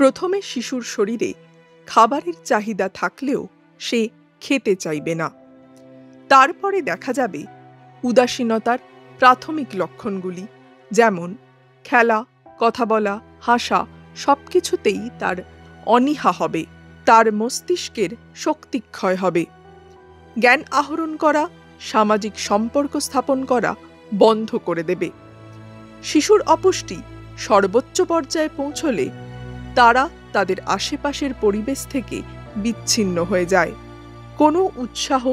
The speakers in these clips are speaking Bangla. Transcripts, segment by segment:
প্রথমে শিশুর শরীরে খাবারের চাহিদা থাকলেও সে খেতে চাইবে না। তারপরে দেখা যাবে উদাসীনতার প্রাথমিক লক্ষণগুলি, যেমন খেলা, কথা বলা, হাসা সবকিছুতেই তার অনীহা হবে। তার মস্তিষ্কের শক্তিক্ষয় হবে। জ্ঞান আহরণ করা, সামাজিক সম্পর্ক স্থাপন করা বন্ধ করে দেবে। শিশুর অপুষ্টি সর্বোচ্চ পর্যায়ে পৌঁছলে তারা তাদের আশেপাশের পরিবেশ থেকে বিচ্ছিন্ন হয়ে যায়। কোনো উৎসাহ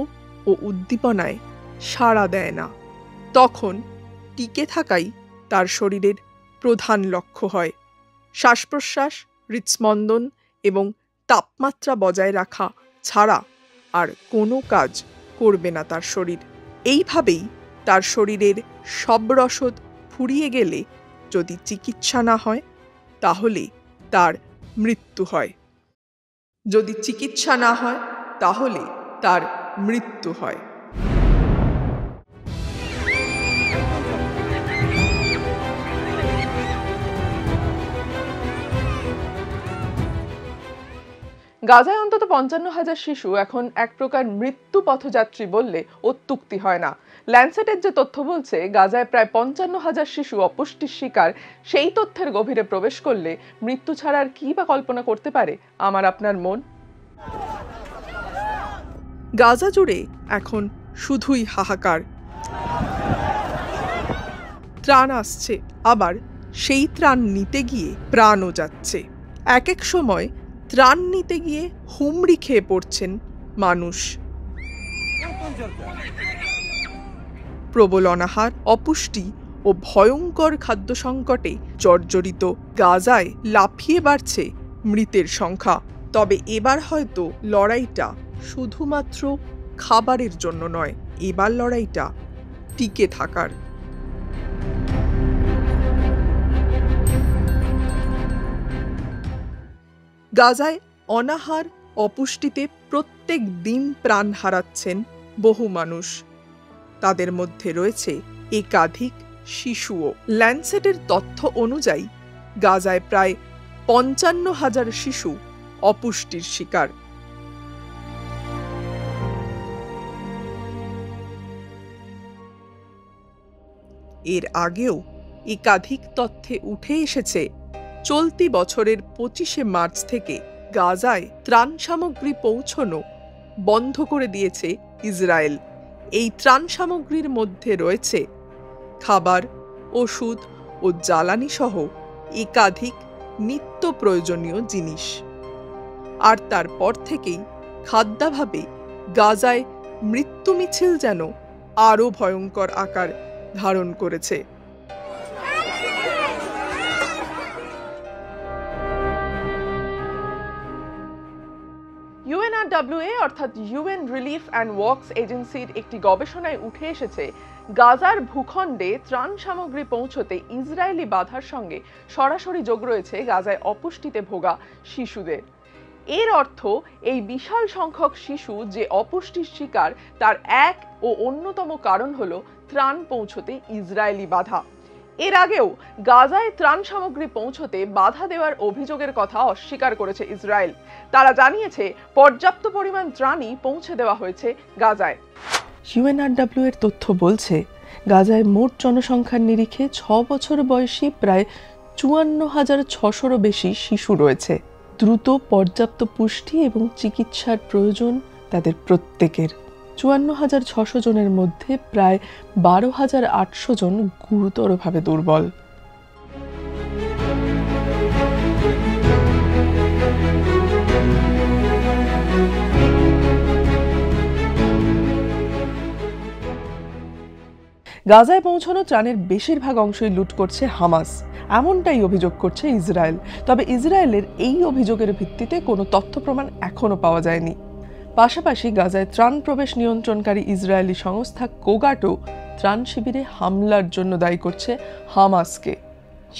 ও উদ্দীপনায় সাড়া দেয় না। তখন টিকে থাকাই তার শরীরের প্রধান লক্ষ্য হয়। শ্বাস প্রশ্বাস, হৃৎস্পন্দন এবং তাপমাত্রা বজায় রাখা ছাড়া আর কোনো কাজ করবে না তার শরীর। এইভাবেই তার শরীরের সব রসদ ফুরিয়ে গেলে যদি চিকিৎসা না হয় তাহলে তার মৃত্যু হয়। যদি চিকিৎসা না হয় তাহলে তার মৃত্যু হয়। গাজায় অন্তত ৫৫,০০০ শিশু এখন এক প্রকার মৃত্যু পথযাত্রী বললে অত্যুক্তি হয় না। ল্যান্সেটের যে তথ্য বলছে গাজায় প্রায় ৫৫,০০০ শিশু অপুষ্টির শিকার, সেই তথ্যের গভীরে প্রবেশ করলে মৃত্যু ছাড়া আর কি বা কল্পনা করতে পারে আমার আপনার মন? গাজা জুড়ে এখন শুধুই হাহাকার। ত্রাণ আসছে, আবার সেই ত্রাণ নিতে গিয়ে প্রাণও যাচ্ছে। এক এক সময় ত্রাণ নিতে গিয়ে হুমড়ি খেয়ে পড়ছেন মানুষ। প্রবল অনাহার, অপুষ্টি ও ভয়ঙ্কর খাদ্য সংকটে জর্জরিত গাজায় লাফিয়ে বাড়ছে মৃতের সংখ্যা। তবে এবার হয়তো লড়াইটা শুধুমাত্র খাবারের জন্য নয়, এবার লড়াইটা টিকে থাকার। গাজায় অনাহার, অপুষ্টিতে প্রত্যেক দিন প্রাণ হারাচ্ছেন বহু মানুষ। তাদের মধ্যে রয়েছে একাধিক শিশুও। ল্যান্সেটের তথ্য অনুযায়ী গাজায় প্রায় ৫৫,০০০ শিশু অপুষ্টির শিকার। এর আগেও একাধিক তথ্যে উঠে এসেছে চলতি বছরের ২৫শে মার্চ থেকে গাজায় ত্রাণ সামগ্রী পৌঁছানো বন্ধ করে দিয়েছে ইসরায়েল। এই ত্রাণ সামগ্রীর মধ্যে রয়েছে খাবার, ওষুধ ও জ্বালানি সহ একাধিক নিত্য প্রয়োজনীয় জিনিস। আর তারপর থেকেই খাদ্যাভাবে গাজায় মৃত্যু মিছিল যেন আরও ভয়ঙ্কর আকার ধারণ করেছে। UNRWA অর্থাৎ ইউএন রিলিফ অ্যান্ড ওয়ার্কস এজেন্সির একটি গবেষণায় উঠে এসেছে গাজার ভূখণ্ডে ত্রাণ সামগ্রী পৌঁছতে ইসরায়েলি বাধার সঙ্গে সরাসরি যোগ রয়েছে গাজায় অপুষ্টিতে ভোগা শিশুদের। এর অর্থ এই বিশাল সংখ্যক শিশু যে অপুষ্টির শিকার তার এক ও অন্যতম কারণ হলো ত্রাণ পৌঁছতে ইসরায়েলি বাধা। এর আগেও গাজায় ত্রাণ সামগ্রী পৌঁছতে বাধা দেওয়ার অভিযোগের কথা অস্বীকার করেছে ইসরায়েল। তারা জানিয়েছে পর্যাপ্ত পরিমাণ ত্রাণই পৌঁছে দেওয়া হয়েছে গাজায়। UNRWA এর তথ্য বলছে গাজায় মোট জনসংখ্যার নিরিখে ৬ বছর বয়সী প্রায় ৫৪,৬০০-রও বেশি শিশু রয়েছে। দ্রুত পর্যাপ্ত পুষ্টি এবং চিকিৎসার প্রয়োজন তাদের প্রত্যেকের। ৫৪,৬০০ জনের মধ্যে প্রায় ১২,৮০০ জন গুরুতরভাবে দুর্বল। গাজায় পৌঁছানো ত্রাণের বেশিরভাগ অংশই লুট করছে হামাস, এমনটাই অভিযোগ করছে ইসরায়েল। তবে ইসরায়েলের এই অভিযোগের ভিত্তিতে কোনো তথ্য প্রমাণ এখনও পাওয়া যায়নি। পাশাপাশি গাজায় ত্রাণ প্রবেশ নিয়ন্ত্রণকারী ইসরায়েলি সংস্থা কোগাটো ত্রাণ শিবিরে হামলার জন্য দায়ী করছে হামাসকে।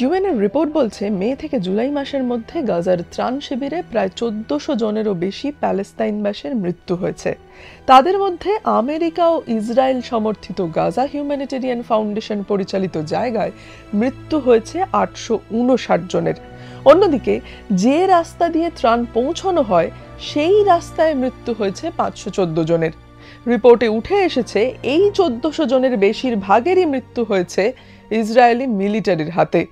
ইউএনের রিপোর্ট বলছে মে থেকে জুলাই মাসের মধ্যে গাজার ত্রাণ শিবিরে প্রায় ১৪০০ জনেরও বেশি প্যালেস্তাইনবাসীর মৃত্যু হয়েছে। তাদের মধ্যে আমেরিকা ও ইসরায়েল সমর্থিত গাজা হিউম্যানিটেরিয়ান ফাউন্ডেশন পরিচালিত জায়গায় মৃত্যু হয়েছে ৮৫৯ জনের। অন্যদিকে যে রাস্তা দিয়ে ত্রাণ পৌঁছানো হয় সেই রাস্তায় মৃত্যু হয়েছে 514 জনের। রিপোর্টে উঠে এসেছে এই 1400 জনের বেশিরভাগেরই মৃত্যু হয়েছে ইসরায়েলি মিলিটারির হাতে।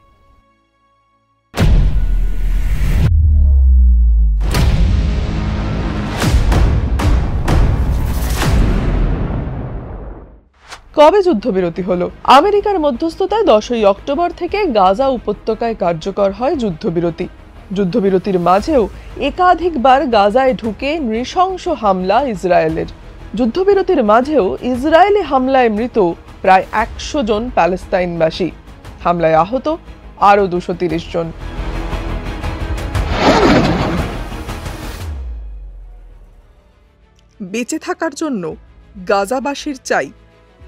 কবে যুদ্ধবিরতি হলো? আমেরিকার মধ্যস্থতায় 10ই অক্টোবর থেকে গাজা উপত্যকায় কার্যকর হয় যুদ্ধবিরতি। যুদ্ধবিরতির মাঝেও একাধিকবার গাজায় ঢুকে নৃশংস হামলা ইসরায়েলের। যুদ্ধবিরতির মাঝেও ইসরায়েলি হামলায় মৃত প্রায় 100 জন প্যালেস্তাইনবাসী, হামলায় আহত আরও 230 জন। বেঁচে থাকার জন্য গাজাবাসীর চাই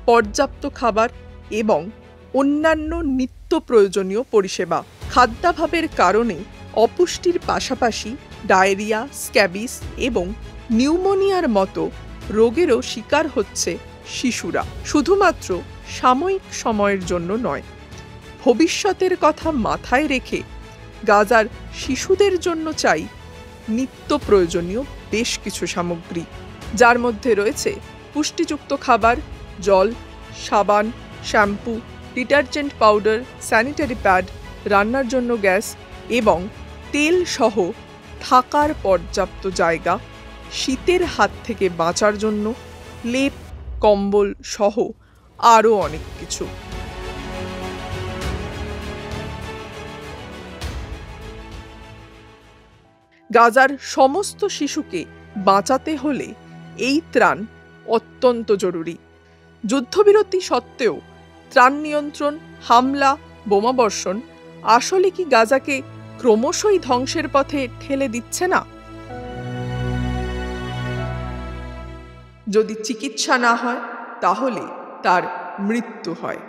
পর্যাপ্ত খাবার এবং অন্যান্য নিত্য প্রয়োজনীয় পরিষেবা। খাদ্যাভাবের কারণে অপুষ্টির পাশাপাশি ডায়রিয়া, স্ক্যাবিস এবং নিউমোনিয়ার মতো রোগেরও শিকার হচ্ছে শিশুরা। শুধুমাত্র সাময়িক সময়ের জন্য নয়, ভবিষ্যতের কথা মাথায় রেখে গাজার শিশুদের জন্য চাই নিত্য প্রয়োজনীয় বেশ কিছু সামগ্রী, যার মধ্যে রয়েছে পুষ্টিযুক্ত খাবার, জল, সাবান, shampoo, detergent powder, sanitary pad, রান্নার জন্য গ্যাস এবং তেল সহ থাকার পর্যাপ্ত জায়গা, শীতের হাত থেকে বাঁচার জন্য লেপ, কম্বল সহ আরও অনেক কিছু। গাজার সমস্ত শিশুকে বাঁচাতে হলে এই ত্রাণ অত্যন্ত জরুরি। যুদ্ধবিরতি সত্ত্বেও ত্রাণ নিয়ন্ত্রণ, হামলা, বোমাবর্ষণ আসলে কি গাজাকে ক্রমশই ধ্বংসের পথে ঠেলে দিচ্ছে না? যদি চিকিৎসা না হয় তাহলে তার মৃত্যু হয়।